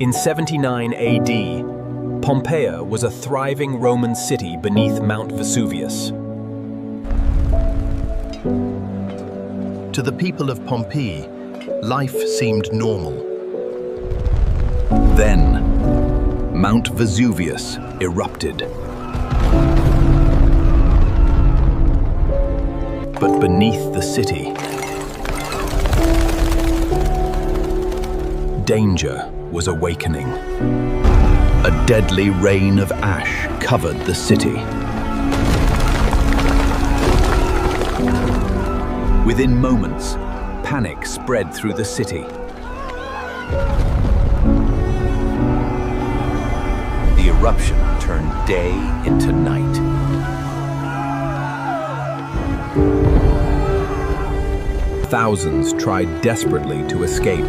In 79 AD, Pompeii was a thriving Roman city beneath Mount Vesuvius. To the people of Pompeii, life seemed normal. Then, Mount Vesuvius erupted. But beneath the city, danger was awakening. A deadly rain of ash covered the city. Within moments, panic spread through the city. The eruption turned day into night. Thousands tried desperately to escape.